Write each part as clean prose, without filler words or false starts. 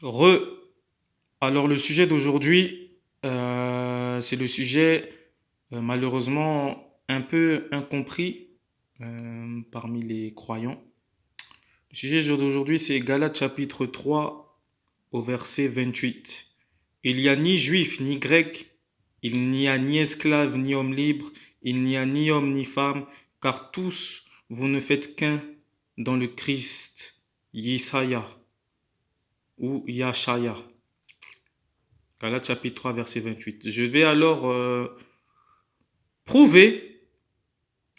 Re. Alors le sujet d'aujourd'hui, c'est le sujet malheureusement un peu incompris parmi les croyants. Le sujet d'aujourd'hui, c'est Galates chapitre 3 au verset 28. Il n'y a ni juif ni grec, il n'y a ni esclave ni homme libre, il n'y a ni homme ni femme, car tous vous ne faites qu'un dans le Christ, Yesaya ou Yashaya. Galates chapitre 3, verset 28. Je vais alors prouver,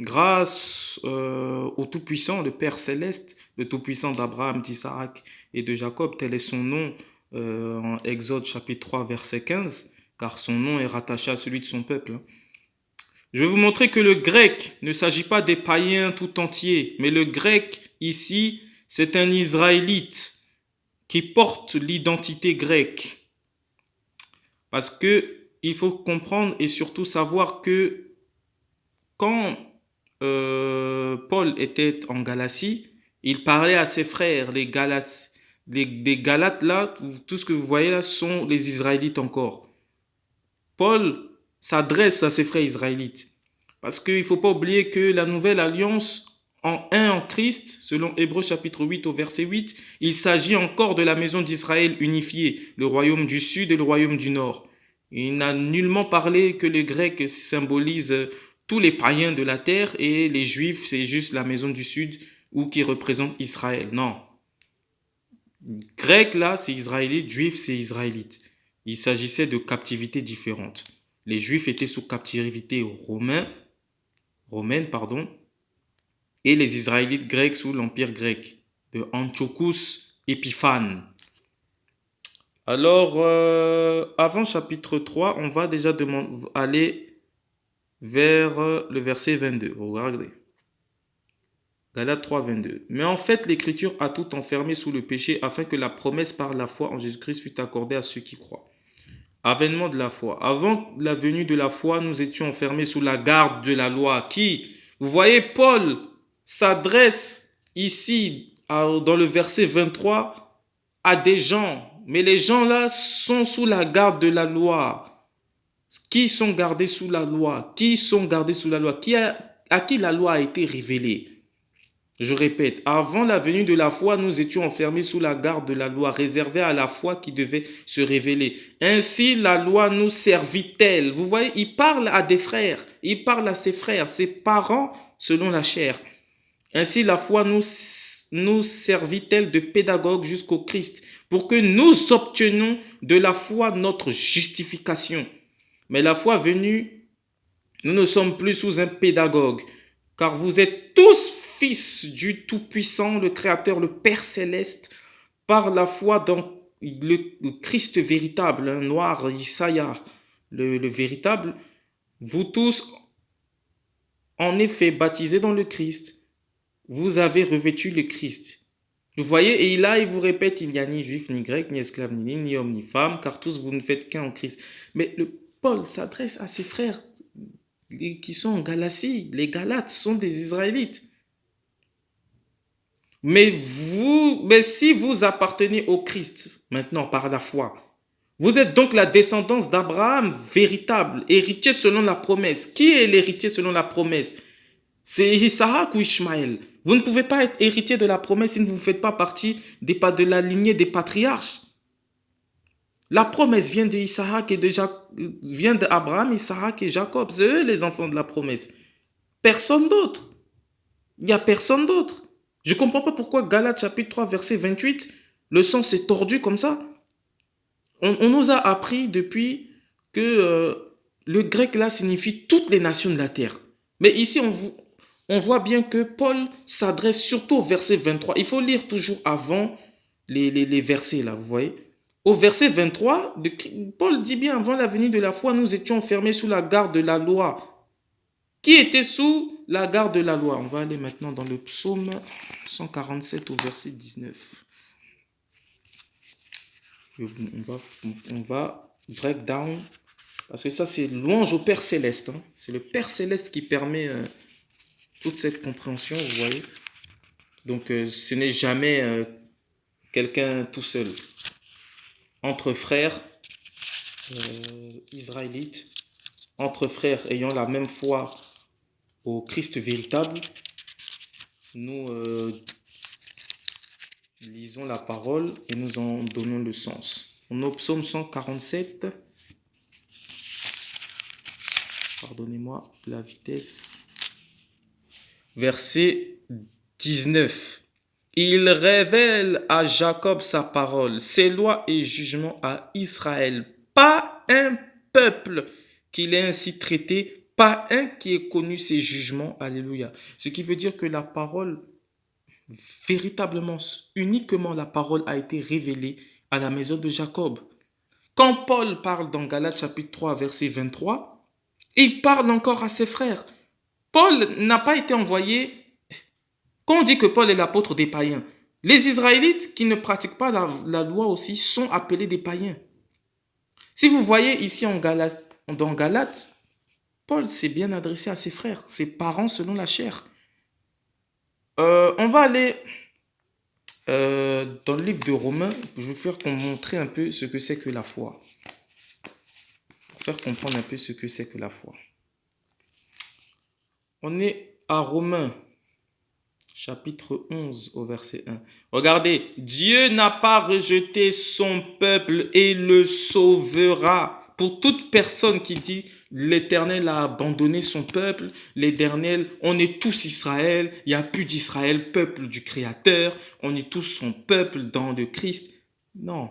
grâce au Tout-Puissant, le Père Céleste, le Tout-Puissant d'Abraham, d'Isaac et de Jacob, tel est son nom en Exode chapitre 3, verset 15, car son nom est rattaché à celui de son peuple. Je vais vous montrer que le grec ne s'agit pas des païens tout entiers, mais le grec ici, c'est un Israélite qui porte l'identité grecque. Parce que il faut comprendre et surtout savoir que quand Paul était en Galatie, il parlait à ses frères, les Galates. Les Galates là, tout ce que vous voyez là sont les Israélites encore. Paul s'adresse à ses frères israélites. Parce qu'il ne faut pas oublier que la nouvelle alliance en un en Christ, selon Hébreux chapitre 8 au verset 8, il s'agit encore de la maison d'Israël unifiée, le royaume du sud et le royaume du nord. Il n'a nullement parlé que les Grecs symbolisent tous les païens de la terre et les Juifs, c'est juste la maison du sud ou qui représente Israël. Non. Grec, là, c'est israélite, Juif, c'est israélite. Il s'agissait de captivités différentes. Les Juifs étaient sous captivité romaine, et les Israélites grecs sous l'Empire grec de Antiochus Épiphane. Alors, avant chapitre 3, on va déjà aller vers le verset 22. Regardez. Galates 3, 22. Mais en fait, l'Écriture a tout enfermé sous le péché afin que la promesse par la foi en Jésus-Christ fût accordée à ceux qui croient. Avènement de la foi. Avant la venue de la foi, nous étions enfermés sous la garde de la loi. Qui, vous voyez, Paul s'adresse ici dans le verset 23 à des gens. Mais les gens là sont sous la garde de la loi. Qui sont gardés sous la loi? Qui sont gardés sous la loi? À qui la loi a été révélée? Je répète, avant la venue de la foi, nous étions enfermés sous la garde de la loi, réservée à la foi qui devait se révéler. Ainsi, la loi nous servit-elle. Vous voyez, il parle à des frères, il parle à ses frères, ses parents selon la chair. Ainsi, la foi nous servit-elle de pédagogue jusqu'au Christ, pour que nous obtenions de la foi notre justification. Mais la foi venue, nous ne sommes plus sous un pédagogue, car vous êtes tous fils du Tout-Puissant, le Créateur, le Père Céleste, par la foi dans le Christ véritable, un noir, Isaiah, le véritable. Vous tous, en effet, baptisés dans le Christ, vous avez revêtu le Christ. Vous voyez, et là, il vous répète, il n'y a ni juif, ni grec, ni esclave, ni homme, ni femme, car tous vous ne faites qu'un en Christ. Mais Paul s'adresse à ses frères qui sont en Galatie. Les Galates sont des Israélites. Mais si vous appartenez au Christ, maintenant par la foi, vous êtes donc la descendance d'Abraham véritable, héritier selon la promesse. Qui est l'héritier selon la promesse? C'est Isaac ou Ishmaël. Vous ne pouvez pas être héritier de la promesse si vous ne faites pas partie de la lignée des patriarches. La promesse vient d'Isaac et vient d'Abraham, Isaac et Jacob. C'est eux les enfants de la promesse. Personne d'autre. Il n'y a personne d'autre. Je ne comprends pas pourquoi Galates chapitre 3 verset 28, le sens est tordu comme ça. On nous a appris depuis que le grec là signifie toutes les nations de la terre. Mais ici on voit bien que Paul s'adresse surtout au verset 23. Il faut lire toujours avant les versets là, vous voyez. Au verset 23, Paul dit bien, avant la venue de la foi, nous étions enfermés sous la garde de la loi. Qui était sous la garde de la loi? On va aller maintenant dans le psaume 147 au verset 19. On va break down, parce que ça c'est louange au Père Céleste. Hein. C'est le Père Céleste qui permet toute cette compréhension, vous voyez. Donc ce n'est jamais quelqu'un tout seul. entre frères israélites, entre frères ayant la même foi au Christ véritable, nous lisons la parole et nous en donnons le sens. On est au psaume 147. Pardonnez-moi la vitesse. Verset 19. Il révèle à Jacob sa parole, ses lois et jugements à Israël. Pas un peuple qu'il ait ainsi traité, pas un qui ait connu ses jugements. Alléluia. Ce qui veut dire que la parole, véritablement, uniquement la parole a été révélée à la maison de Jacob. Quand Paul parle dans Galates chapitre 3, verset 23, il parle encore à ses frères. Paul n'a pas été envoyé. Quand on dit que Paul est l'apôtre des païens, les Israélites qui ne pratiquent pas la loi aussi sont appelés des païens. Si vous voyez ici dans Galates, Paul s'est bien adressé à ses frères, ses parents selon la chair. On va aller dans le livre de Romains. Je vais faire montrer un peu ce que c'est que la foi. Pour faire comprendre un peu ce que c'est que la foi. On est à Romains, chapitre 11 au verset 1. Regardez, Dieu n'a pas rejeté son peuple et le sauvera. Pour toute personne qui dit l'Éternel a abandonné son peuple, l'Éternel, on est tous Israël, il n'y a plus d'Israël, peuple du Créateur, on est tous son peuple dans le Christ. Non.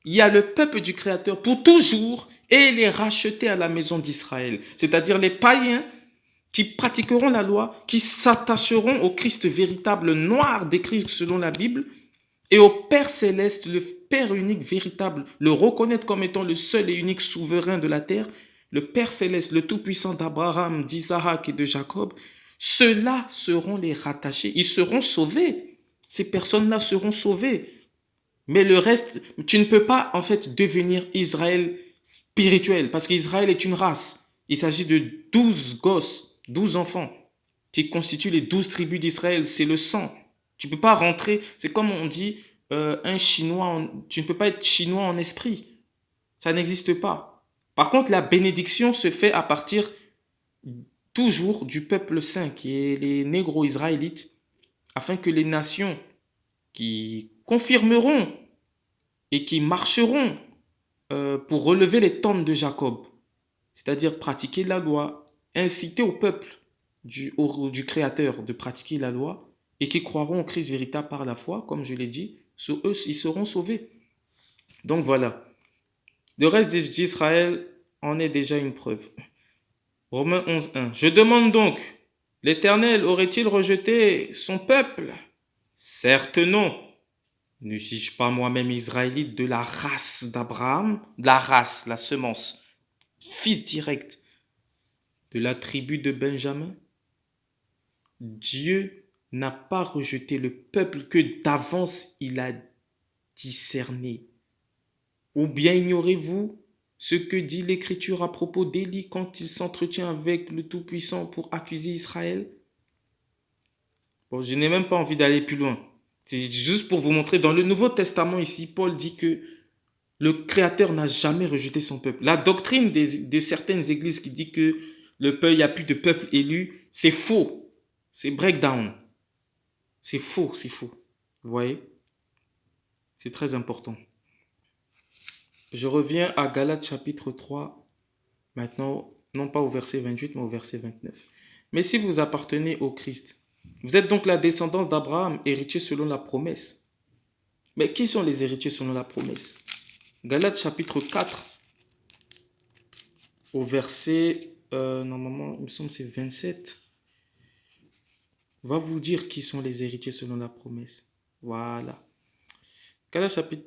Il y a le peuple du Créateur pour toujours et les rachetés à la maison d'Israël, c'est-à-dire les païens qui pratiqueront la loi, qui s'attacheront au Christ véritable noir décrit selon la Bible, et au Père céleste, le Père unique véritable, le reconnaître comme étant le seul et unique souverain de la terre, le Père céleste, le tout-puissant d'Abraham, d'Isaac et de Jacob, ceux-là seront les rattachés, ils seront sauvés. Ces personnes-là seront sauvées. Mais le reste, tu ne peux pas en fait devenir Israël spirituel, parce qu'Israël est une race. Il s'agit de 12 gosses, 12 enfants, qui constituent les 12 tribus d'Israël. C'est le sang. Tu ne peux pas rentrer, c'est comme on dit, un Chinois, tu ne peux pas être Chinois en esprit. Ça n'existe pas. Par contre, la bénédiction se fait à partir toujours du peuple saint, qui est les négro-israélites, afin que les nations qui confirmeront et qui marcheront pour relever les tentes de Jacob, c'est-à-dire pratiquer la loi, inciter au peuple du Créateur de pratiquer la loi, et qui croiront au Christ véritable par la foi, comme je l'ai dit, sur eux, ils seront sauvés. Donc voilà. Le reste d'Israël en est déjà une preuve. Romains 11, 1. Je demande donc, l'Éternel aurait-il rejeté son peuple? Certes non. Ne suis-je pas moi-même israélite de la race d'Abraham? De la race, la semence, fils direct de la tribu de Benjamin? Dieu n'a pas rejeté le peuple que d'avance il a discerné. Ou bien ignorez-vous ce que dit l'Écriture à propos d'Élie quand il s'entretient avec le Tout-Puissant pour accuser Israël? Bon, je n'ai même pas envie d'aller plus loin. C'est juste pour vous montrer, dans le Nouveau Testament ici, Paul dit que le Créateur n'a jamais rejeté son peuple. La doctrine de certaines églises qui dit que il n'y a plus de peuple élu, c'est faux. C'est breakdown. C'est faux, c'est faux. Vous voyez? C'est très important. Je reviens à Galates chapitre 3, maintenant, non pas au verset 28, mais au verset 29. Mais si vous appartenez au Christ, vous êtes donc la descendance d'Abraham, héritier selon la promesse. Mais qui sont les héritiers selon la promesse? Galates chapitre 4, au verset, normalement, il me semble que c'est 27, va vous dire qui sont les héritiers selon la promesse. Voilà. Galates chapitre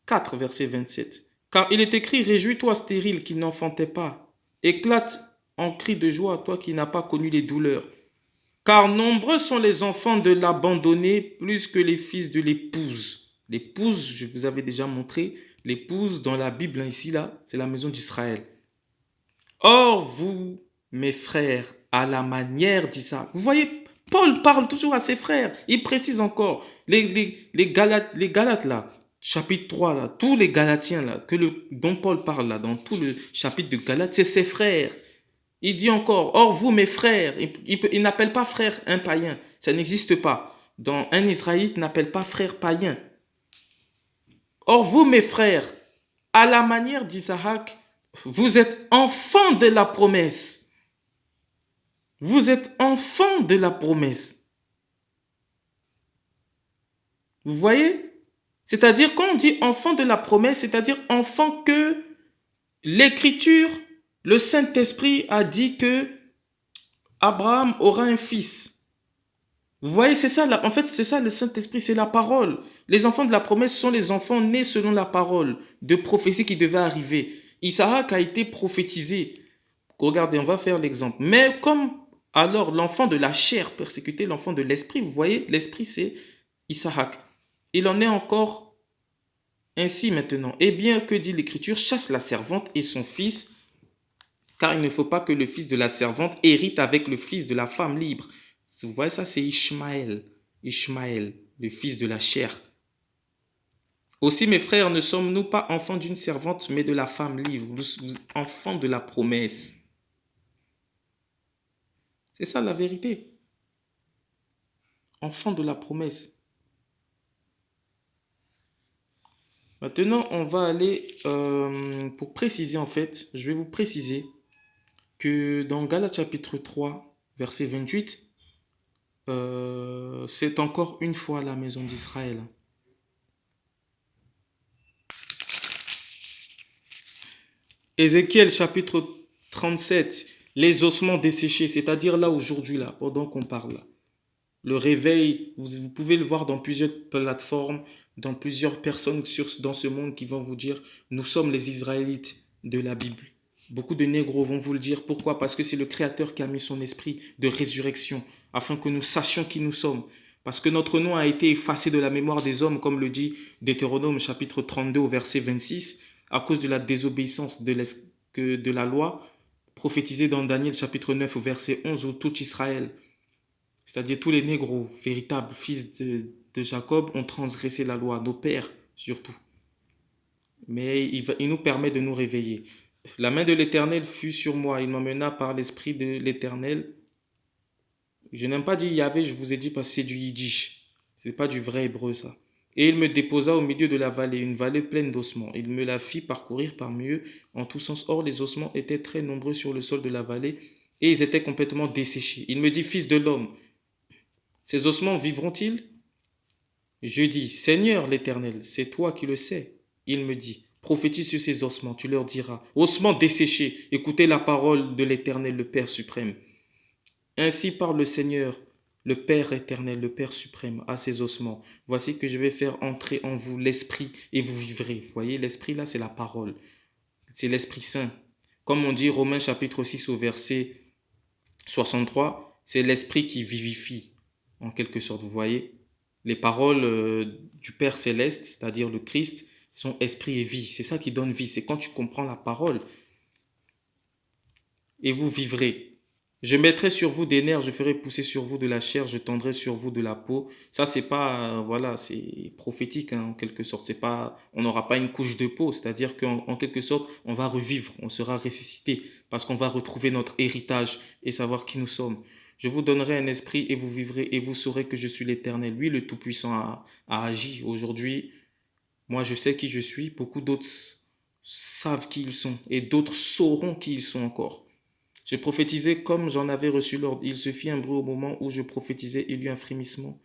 4, verset 27. Car il est écrit, réjouis-toi stérile qui n'enfantait pas. Éclate en cris de joie, toi qui n'as pas connu les douleurs. Car nombreux sont les enfants de l'abandonné plus que les fils de l'épouse. L'épouse, je vous avais déjà montré, l'épouse dans la Bible, ici, là, c'est la maison d'Israël. Or, vous, mes frères, à la manière d'Isaac. Vous voyez, Paul parle toujours à ses frères. Il précise encore, les Galates là, chapitre 3, là, tous les Galatiens là, dont Paul parle là, dans tout le chapitre de Galates, c'est ses frères. Il dit encore, or vous mes frères, il n'appelle pas frère un païen, ça n'existe pas. Un Israélite n'appelle pas frère païen. Or vous mes frères, à la manière d'Isaac, vous êtes enfants de la promesse. Vous êtes enfants de la promesse. Vous voyez? C'est-à-dire, quand on dit enfant de la promesse, c'est-à-dire enfant que l'Écriture, le Saint-Esprit a dit que Abraham aura un fils. Vous voyez, c'est ça, en fait, c'est ça le Saint-Esprit, c'est la parole. Les enfants de la promesse sont les enfants nés selon la parole de prophétie qui devait arriver. Isaac a été prophétisé. Regardez, on va faire l'exemple. Mais comme alors l'enfant de la chair persécutait l'enfant de l'esprit, vous voyez, l'esprit c'est Isaac. Il en est encore ainsi maintenant. Eh bien, que dit l'Écriture? Chasse la servante et son fils, car il ne faut pas que le fils de la servante hérite avec le fils de la femme libre. Vous voyez, ça c'est Ishmaël. Ishmaël, le fils de la chair. Aussi, mes frères, ne sommes-nous pas enfants d'une servante, mais de la femme libre, enfants de la promesse. C'est ça la vérité. Enfants de la promesse. Maintenant, on va aller, pour préciser en fait, je vais vous préciser que dans Galates chapitre 3, verset 28, c'est encore une fois la maison d'Israël. Ézéchiel chapitre 37, les ossements desséchés, c'est-à-dire là aujourd'hui, là, pendant qu'on parle. Là. Le réveil, vous pouvez le voir dans plusieurs plateformes, dans plusieurs personnes dans ce monde qui vont vous dire, nous sommes les Israélites de la Bible. Beaucoup de négros vont vous le dire. Pourquoi? Parce que c'est le Créateur qui a mis son esprit de résurrection, afin que nous sachions qui nous sommes. Parce que notre nom a été effacé de la mémoire des hommes, comme le dit Deutéronome chapitre 32 au verset 26, à cause de la désobéissance de la loi, prophétisée dans Daniel chapitre 9 au verset 11, où tout Israël, c'est-à-dire tous les négros, véritables fils de Jacob, ont transgressé la loi, nos pères surtout. Mais il nous permet de nous réveiller. La main de l'Éternel fut sur moi, il m'emmena par l'esprit de l'Éternel. Je n'aime pas dire Yahvé, je vous ai dit parce que c'est du yiddish. C'est pas du vrai hébreu ça. Et il me déposa au milieu de la vallée, une vallée pleine d'ossements. Il me la fit parcourir parmi eux en tous sens. Or, les ossements étaient très nombreux sur le sol de la vallée et ils étaient complètement desséchés. Il me dit, fils de l'homme, ces ossements vivront-ils? Je dis, Seigneur l'Éternel, c'est toi qui le sais. Il me dit, prophétise sur ces ossements, tu leur diras, ossements desséchés, écoutez la parole de l'Éternel, le Père suprême. Ainsi parle le Seigneur, le Père éternel, le Père suprême, à ces ossements. Voici que je vais faire entrer en vous l'Esprit et vous vivrez. Vous voyez, l'Esprit là, c'est la parole. C'est l'Esprit Saint. Comme on dit Romains chapitre 6 au verset 63, c'est l'Esprit qui vivifie, en quelque sorte. Vous voyez, les paroles du Père céleste, c'est-à-dire le Christ, sont esprit et vie. C'est ça qui donne vie. C'est quand tu comprends la parole. Et vous vivrez. Je mettrai sur vous des nerfs, je ferai pousser sur vous de la chair, je tendrai sur vous de la peau. Ça, c'est pas, voilà, c'est prophétique hein, en quelque sorte. C'est pas, on n'aura pas une couche de peau, c'est-à-dire qu'en quelque sorte, on va revivre, on sera ressuscité parce qu'on va retrouver notre héritage et savoir qui nous sommes. Je vous donnerai un esprit et vous vivrez et vous saurez que je suis l'Éternel. Lui, le Tout-Puissant, a agi. Aujourd'hui, moi, je sais qui je suis. Beaucoup d'autres savent qui ils sont et d'autres sauront qui ils sont encore. Je prophétisais comme j'en avais reçu l'ordre. Il se fit un bruit au moment où je prophétisais, il y eut un frémissement,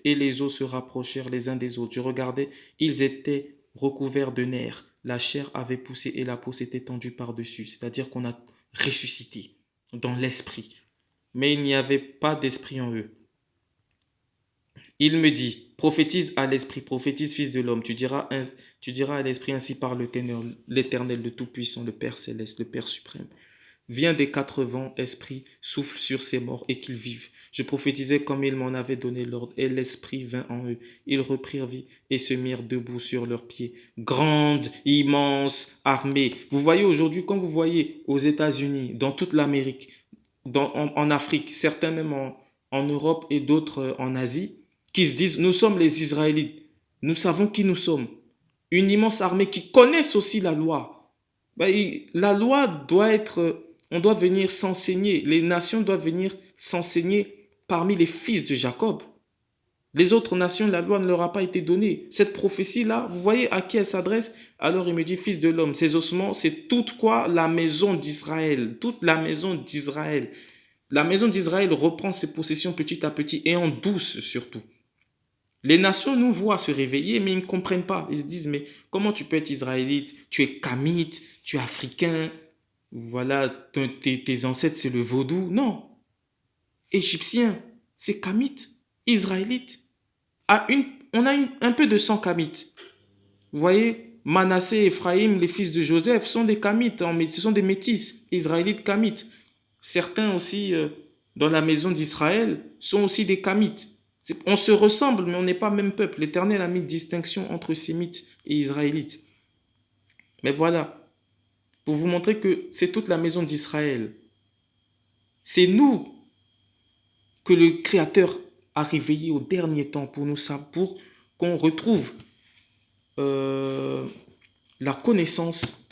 et les os se rapprochèrent les uns des autres. Je regardais, ils étaient recouverts de nerfs. La chair avait poussé et la peau s'était tendue par-dessus. C'est-à-dire qu'on a ressuscité dans l'esprit. Mais il n'y avait pas d'esprit en eux. Il me dit, prophétise à l'esprit, prophétise fils de l'homme. Tu diras à l'esprit, ainsi par l'Éternel, le Tout-Puissant, le Père céleste, le Père suprême. Viens des quatre vents, esprit, souffle sur ces morts et qu'ils vivent. Je prophétisais comme il m'en avait donné l'ordre, et l'esprit vint en eux. Ils reprirent vie et se mirent debout sur leurs pieds. Grande, immense armée. Vous voyez aujourd'hui, quand vous voyez aux États-Unis, dans toute l'Amérique, en Afrique, certains même en Europe et d'autres en Asie, qui se disent, nous sommes les Israélites. Nous savons qui nous sommes. une immense armée qui connaissent aussi la loi. La loi doit être, on doit venir s'enseigner, les nations doivent venir s'enseigner parmi les fils de Jacob. Les autres nations, la loi ne leur a pas été donnée. Cette prophétie-là, vous voyez à qui elle s'adresse? Alors il me dit, fils de l'homme, ces ossements, c'est toute quoi? La maison d'Israël. Toute la maison d'Israël. La maison d'Israël reprend ses possessions petit à petit et en douce surtout. Les nations nous voient se réveiller, mais ils ne comprennent pas. Ils se disent, mais comment tu peux être israélite? Tu es kamite, tu es africain. Voilà, tes ancêtres, c'est le vaudou. Non. Égyptien, c'est kamite, israélite. On a un peu de sang kamite. Vous voyez, Manassé et Ephraïm, les fils de Joseph, sont des kamites, ce sont des métis, israélites kamites. Certains aussi, dans la maison d'Israël, sont aussi des kamites. On se ressemble, mais on n'est pas même peuple. L'Éternel a mis une distinction entre sémites et israélites. Mais voilà, pour vous montrer que c'est toute la maison d'Israël. C'est nous que le Créateur a réveillé au dernier temps pour nous, pour qu'on retrouve la connaissance,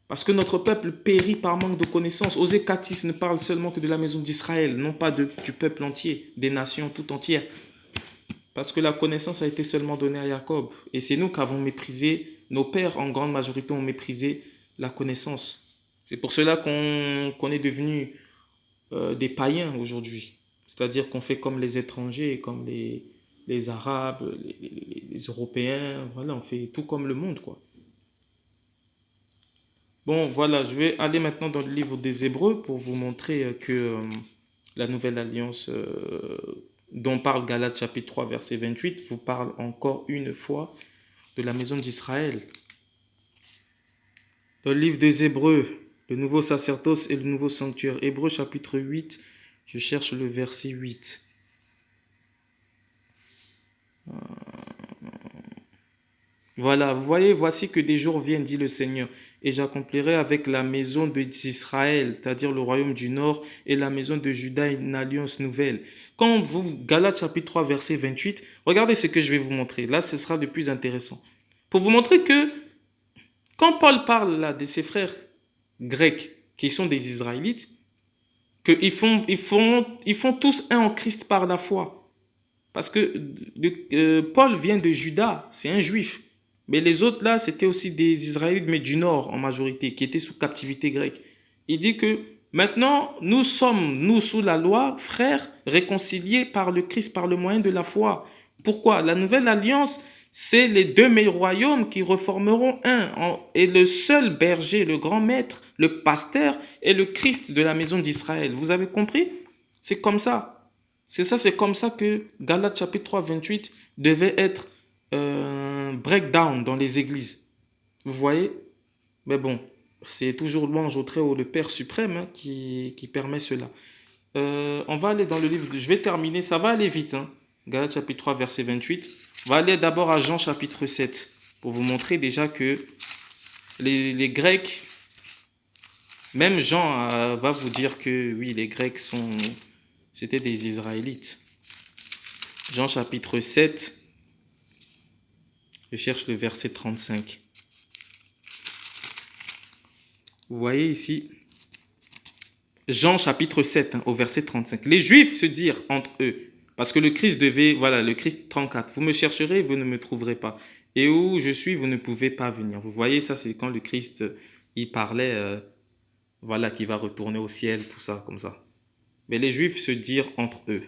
parce que notre peuple périt par manque de connaissance. Osée 4:6 ne parle seulement que de la maison d'Israël, non pas du peuple entier, des nations tout entières. Parce que la connaissance a été seulement donnée à Jacob. Et c'est nous qui avons méprisé, nos pères en grande majorité ont méprisé la connaissance. C'est pour cela qu'on est devenu des païens aujourd'hui. C'est-à-dire qu'on fait comme les étrangers, comme les Arabes, les Européens. Voilà, on fait tout comme le monde, quoi. Bon, voilà, je vais aller maintenant dans le livre des Hébreux pour vous montrer que la nouvelle alliance dont parle Galates chapitre 3, verset 28, vous parle encore une fois de la maison d'Israël. Dans le livre des Hébreux, le nouveau sacerdoce et le nouveau sanctuaire. Hébreux chapitre 8, je cherche le verset 8. Voilà, vous voyez, voici que des jours viennent, dit le Seigneur, et j'accomplirai avec la maison d'Israël, c'est-à-dire le royaume du Nord, et la maison de Juda, une alliance nouvelle. Quand vous, Galates chapitre 3, verset 28, regardez ce que je vais vous montrer. Là, ce sera le plus intéressant. Pour vous montrer que, quand Paul parle là de ses frères grecs, qui sont des Israélites, qu'ils font tous un en Christ par la foi. Parce que Paul vient de Juda, c'est un juif. Mais les autres là, c'était aussi des Israélites, mais du nord en majorité, qui étaient sous captivité grecque. Il dit que maintenant, nous sommes, nous sous la loi, frères, réconciliés par le Christ, par le moyen de la foi. Pourquoi? La nouvelle alliance, c'est les deux royaumes qui reformeront un. Et le seul berger, le grand maître, le pasteur, est le Christ de la maison d'Israël. Vous avez compris? C'est comme ça. C'est comme ça que Galates chapitre 3, 28 devait être breakdown dans les églises. Vous voyez? Mais bon, c'est toujours louange au Très-Haut, le Père suprême, hein, qui permet cela. On va aller dans le livre, je vais terminer, ça va aller vite. Hein. Galates chapitre 3, verset 28. On va aller d'abord à Jean chapitre 7, pour vous montrer déjà que les Grecs, même Jean va vous dire que oui, les Grecs c'était des Israélites. Jean chapitre 7, je cherche le verset 35. Vous voyez ici, Jean chapitre 7, hein, au verset 35. Les Juifs se dirent entre eux, parce que le Christ le Christ 34, vous me chercherez, vous ne me trouverez pas. Et où je suis, vous ne pouvez pas venir. Vous voyez, ça c'est quand le Christ, il parlait, qu'il va retourner au ciel, tout ça, comme ça. Mais les Juifs se dirent entre eux,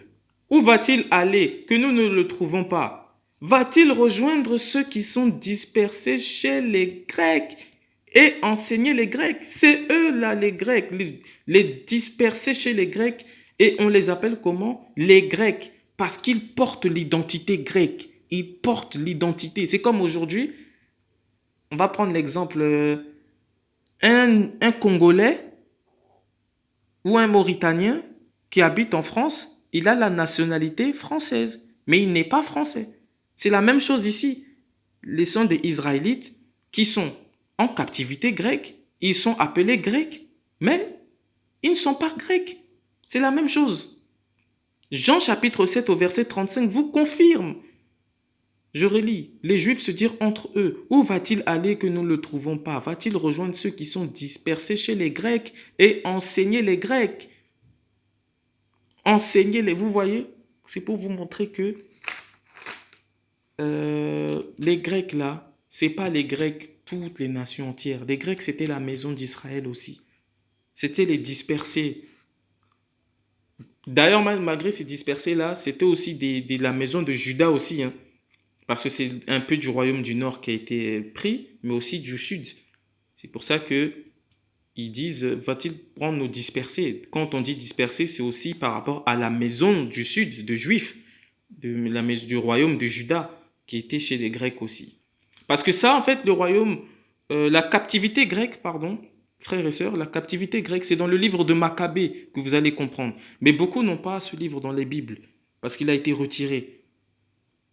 où va-t-il aller que nous ne le trouvons pas? Va-t-il rejoindre ceux qui sont dispersés chez les Grecs et enseigner les Grecs? C'est eux là, les Grecs, les dispersés chez les Grecs, et on les appelle comment? Les Grecs, parce qu'ils portent l'identité grecque. Ils portent l'identité. C'est comme aujourd'hui, on va prendre l'exemple, un Congolais ou un Mauritanien qui habite en France, il a la nationalité française, mais il n'est pas français. C'est la même chose ici. Les sont des Israélites qui sont en captivité grecque. Ils sont appelés grecs, mais ils ne sont pas grecs. C'est la même chose. Jean chapitre 7 au verset 35 vous confirme Je relis. Les Juifs se dirent entre eux, où va-t-il aller que nous ne le trouvons pas? Va-t-il rejoindre ceux qui sont dispersés chez les Grecs et enseigner les Grecs? Enseigner les... Vous voyez? C'est pour vous montrer que les Grecs là, c'est pas les Grecs, toutes les nations entières. Les Grecs, c'était la maison d'Israël aussi. C'était les dispersés. D'ailleurs, malgré ces dispersés-là, c'était aussi de la maison de Juda aussi, hein. Parce que c'est un peu du royaume du nord qui a été pris, mais aussi du sud. C'est pour ça que ils disent, va-t-il prendre nos dispersés? Quand on dit dispersés, c'est aussi par rapport à la maison du sud, de Juifs, du royaume de Juda, qui était chez les Grecs aussi. Parce que ça, en fait, le royaume, la captivité grecque, pardon, frères et sœurs, la captivité grecque, c'est dans le livre de Maccabée que vous allez comprendre. Mais beaucoup n'ont pas ce livre dans les Bibles, parce qu'il a été retiré.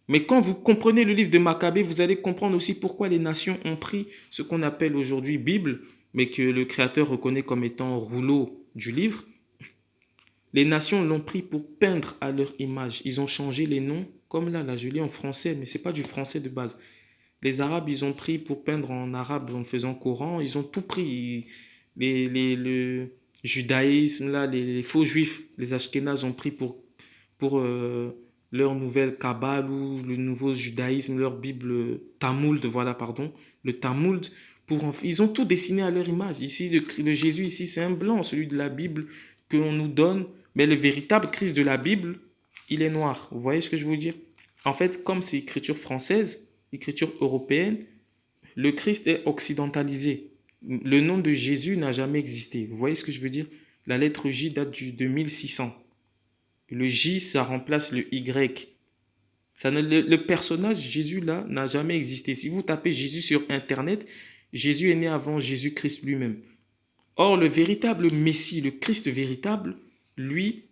Mais quand vous comprenez le livre de Maccabée, vous allez comprendre aussi pourquoi les nations ont pris ce qu'on appelle aujourd'hui Bible, mais que le Créateur reconnaît comme étant rouleau du livre. Les nations l'ont pris pour peindre à leur image. Ils ont changé les noms, comme là, je lis en français, mais ce n'est pas du français de base. Les Arabes, ils ont pris pour peindre en arabe en faisant Coran, ils ont tout pris. Le judaïsme, là, les faux juifs, les Ashkénazes ont pris pour leur nouvelle Kabbale ou le nouveau judaïsme, leur Bible Talmud, voilà, pardon, le Talmud. Ils ont tout dessiné à leur image. Ici, le Jésus, ici, c'est un blanc, celui de la Bible qu'on nous donne, mais le véritable Christ de la Bible, il est noir. Vous voyez ce que je veux dire? En fait, comme c'est écriture française, écriture européenne, le Christ est occidentalisé. Le nom de Jésus n'a jamais existé. Vous voyez ce que je veux dire? La lettre J date de 1600. Le J, ça remplace le Y. Le personnage Jésus là n'a jamais existé. Si vous tapez Jésus sur Internet, Jésus est né avant Jésus-Christ lui-même. Or, le véritable Messie, le Christ véritable, lui,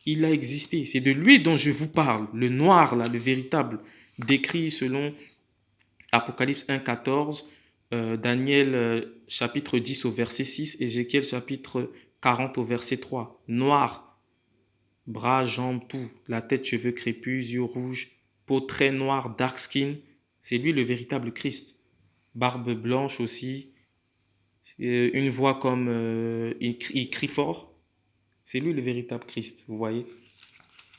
il a existé. C'est de lui dont je vous parle. Le noir, là, le véritable, décrit selon Apocalypse 1, 14, Daniel chapitre 10 au verset 6, Ézéchiel chapitre 40 au verset 3. Noir, bras, jambes, tout. La tête, cheveux crépus, yeux rouges, peau très noire, dark skin. C'est lui le véritable Christ. Barbe blanche aussi. Une voix comme il crie fort. C'est lui le véritable Christ, vous voyez.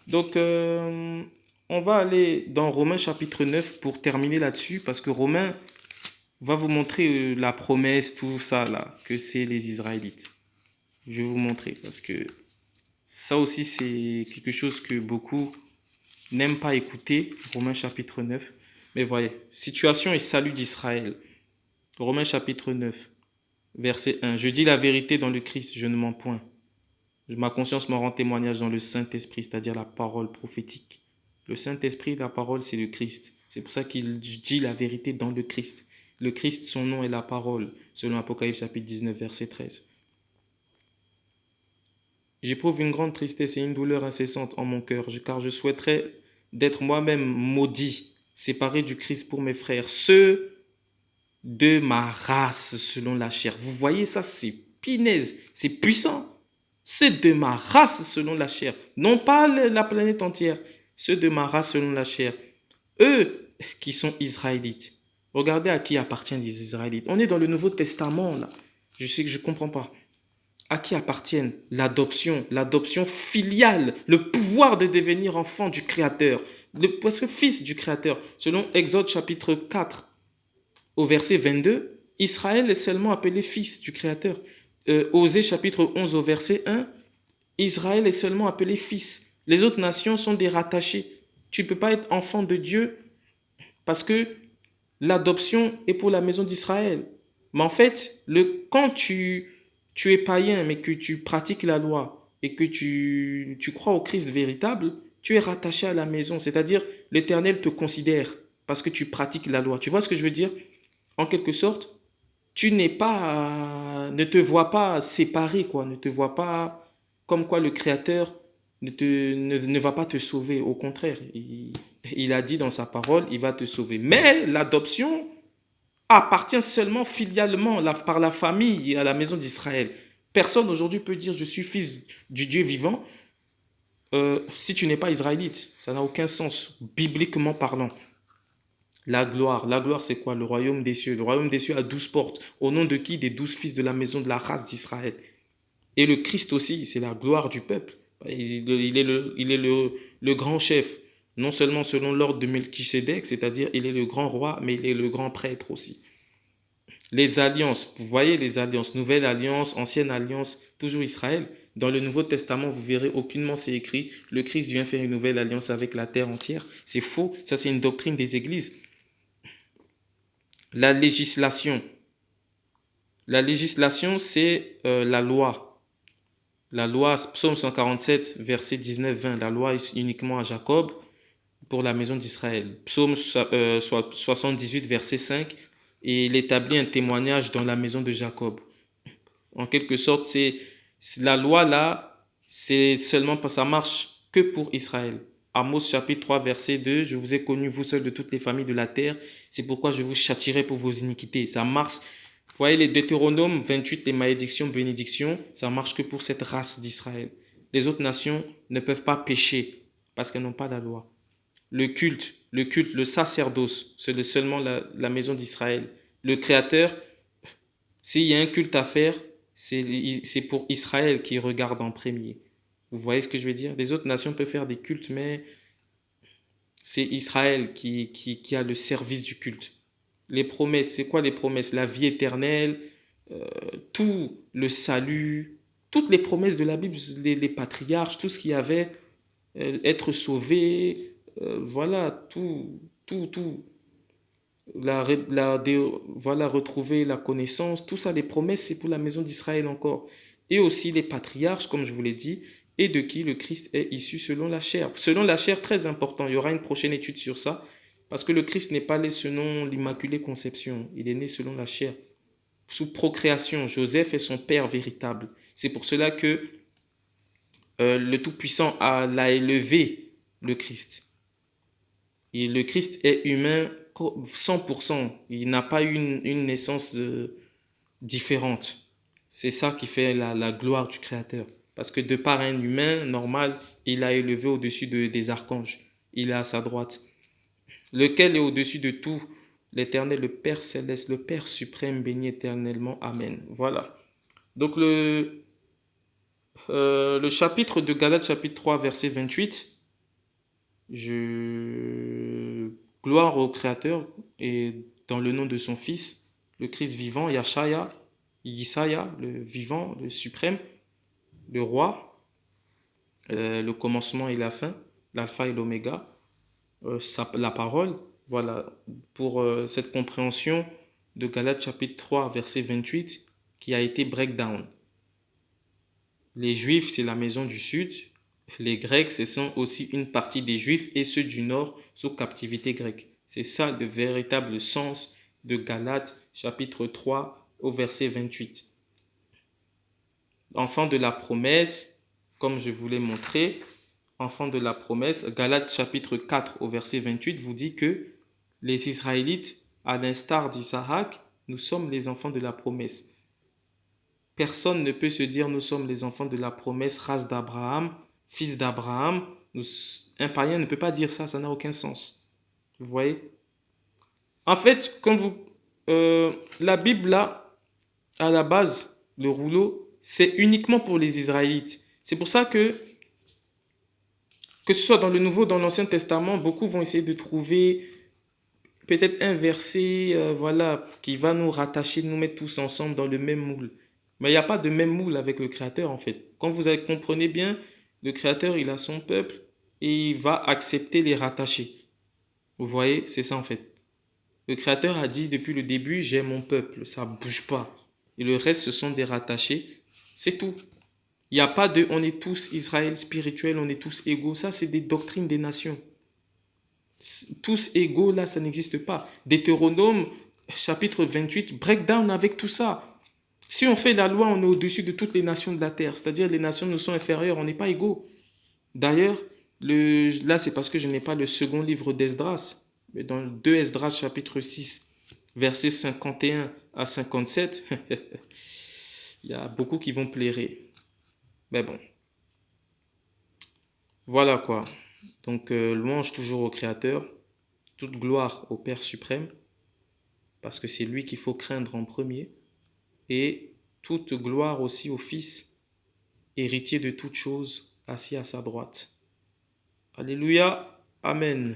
Donc, on va aller dans Romains chapitre 9 pour terminer là-dessus, parce que Romains va vous montrer la promesse, tout ça là, que c'est les Israélites. Je vais vous montrer, parce que ça aussi c'est quelque chose que beaucoup n'aiment pas écouter, Romains chapitre 9. Mais voyez, situation et salut d'Israël. Romains chapitre 9, verset 1. Je dis la vérité dans le Christ, je ne mens point. Ma conscience me rend témoignage dans le Saint-Esprit, c'est-à-dire la parole prophétique. Le Saint-Esprit, la parole, c'est le Christ. C'est pour ça qu'il dit la vérité dans le Christ. Le Christ, son nom est la parole, selon Apocalypse chapitre 19, verset 13. J'éprouve une grande tristesse et une douleur incessante en mon cœur, car je souhaiterais d'être moi-même maudit, séparé du Christ pour mes frères, ceux de ma race selon la chair. Vous voyez, ça c'est pinaise, c'est puissant. C'est de ma race selon la chair, non pas la planète entière, ceux de ma race selon la chair. Eux qui sont Israélites. Regardez à qui appartiennent les Israélites. On est dans le Nouveau Testament là. Je sais que je ne comprends pas. À qui appartiennent l'adoption filiale, le pouvoir de devenir enfant du Créateur, parce que fils du Créateur. Selon Exode chapitre 4 au verset 22, Israël est seulement appelé fils du Créateur. Osée chapitre 11 au verset 1, Israël est seulement appelé fils. Les autres nations sont des rattachés. Tu ne peux pas être enfant de Dieu parce que l'adoption est pour la maison d'Israël. Mais en fait, quand tu es païen, mais que tu pratiques la loi et que tu crois au Christ véritable, tu es rattaché à la maison. C'est-à-dire, l'Éternel te considère parce que tu pratiques la loi. Tu vois ce que je veux dire? En quelque sorte, tu n'es pas, ne te vois pas séparé, quoi. Ne te vois pas comme quoi le Créateur ne va pas te sauver. Au contraire, il a dit dans sa parole, il va te sauver. Mais l'adoption appartient seulement filialement par la famille et à la maison d'Israël. Personne aujourd'hui peut dire je suis fils du Dieu vivant si tu n'es pas israélite. Ça n'a aucun sens, bibliquement parlant. La gloire, c'est quoi? Le royaume des cieux. Le royaume des cieux a 12 portes. Au nom de qui? Des 12 fils de la maison de la race d'Israël. Et le Christ aussi, c'est la gloire du peuple. Il est le grand chef, non seulement selon l'ordre de Melchisédek, c'est-à-dire il est le grand roi, mais il est le grand prêtre aussi. Les alliances, vous voyez les alliances, nouvelle alliance, ancienne alliance, toujours Israël. Dans le Nouveau Testament, vous verrez aucunement c'est écrit, le Christ vient faire une nouvelle alliance avec la terre entière. C'est faux, ça c'est une doctrine des églises. La législation. La législation, c'est la loi. La loi, psaume 147, verset 19-20, la loi est uniquement à Jacob pour la maison d'Israël. Psaume 78, verset 5, et il établit un témoignage dans la maison de Jacob. En quelque sorte, c'est la loi là, c'est seulement ça marche que pour Israël. Amos chapitre 3 verset 2, je vous ai connu vous seuls de toutes les familles de la terre, c'est pourquoi je vous châtirai pour vos iniquités. Ça marche. Vous voyez les Deutéronomes 28, les malédictions, bénédictions, ça marche que pour cette race d'Israël. Les autres nations ne peuvent pas pécher parce qu'elles n'ont pas la loi. Le sacerdoce, c'est seulement la maison d'Israël. Le Créateur, s'il y a un culte à faire, c'est pour Israël qui regarde en premier. Vous voyez ce que je veux dire? Les autres nations peuvent faire des cultes, mais c'est Israël qui a le service du culte. Les promesses, c'est quoi les promesses? La vie éternelle, tout le salut, toutes les promesses de la Bible, les patriarches, tout ce qu'il y avait, être sauvé, voilà, tout, voilà, retrouver la connaissance, tout ça, les promesses, c'est pour la maison d'Israël encore. Et aussi les patriarches, comme je vous l'ai dit, et de qui le Christ est issu selon la chair. Selon la chair, très important, il y aura une prochaine étude sur ça, parce que le Christ n'est pas né selon l'Immaculée Conception, il est né selon la chair. Sous procréation, Joseph est son père véritable. C'est pour cela que le Tout-Puissant l'a élevé, le Christ. Et le Christ est humain 100%. Il n'a pas eu une naissance différente. C'est ça qui fait la gloire du Créateur. Parce que de par un humain normal, il a élevé au-dessus des archanges. Il est à sa droite. Lequel est au-dessus de tout? L'Éternel, le Père céleste, le Père suprême, béni éternellement. Amen. Voilà. Donc le chapitre de Galates, chapitre 3, verset 28, gloire au Créateur et dans le nom de son Fils, le Christ vivant, Yeshaya, le vivant, le suprême, le roi, le commencement et la fin, l'alpha et l'oméga, la parole. Voilà, pour cette compréhension de Galates chapitre 3, verset 28, qui a été breakdown. Les Juifs, c'est la maison du Sud. Les Grecs, ce sont aussi une partie des Juifs et ceux du Nord sous captivité grecque. C'est ça le véritable sens de Galates chapitre 3 au verset 28. Enfant de la promesse, comme je vous l'ai montré, enfant de la promesse, Galates chapitre 4 au verset 28 vous dit que les Israélites, à l'instar d'Isaac, nous sommes les enfants de la promesse. Personne ne peut se dire nous sommes les enfants de la promesse, race d'Abraham, fils d'Abraham. Un païen ne peut pas dire ça, ça n'a aucun sens. Vous voyez? En fait, la Bible là, à la base, le rouleau, c'est uniquement pour les Israélites. C'est pour ça que ce soit dans le Nouveau, dans l'Ancien Testament, beaucoup vont essayer de trouver peut-être un verset, voilà, qui va nous rattacher, nous mettre tous ensemble dans le même moule. Mais il n'y a pas de même moule avec le Créateur, en fait. Quand vous comprenez bien, le Créateur, il a son peuple et il va accepter les rattacher. Vous voyez, c'est ça, en fait. Le Créateur a dit depuis le début, j'ai mon peuple, ça ne bouge pas. Et le reste, ce sont des rattachés. C'est tout. Il n'y a pas de, on est tous Israël spirituel, on est tous égaux. Ça, c'est des doctrines des nations. Tous égaux, là, ça n'existe pas. Deutéronome, chapitre 28, breakdown avec tout ça. Si on fait la loi, on est au-dessus de toutes les nations de la terre. C'est-à-dire les nations nous sont inférieures, on n'est pas égaux. D'ailleurs, là, c'est parce que je n'ai pas le second livre d'Esdras. Mais dans le 2 Esdras, chapitre 6, versets 51 à 57, il y a beaucoup qui vont plairer. Mais bon. Voilà quoi. Donc, louange toujours au Créateur. toute gloire au Père suprême, parce que c'est lui qu'il faut craindre en premier, et toute gloire aussi au Fils, héritier de toutes choses, assis à sa droite. Alléluia, Amen.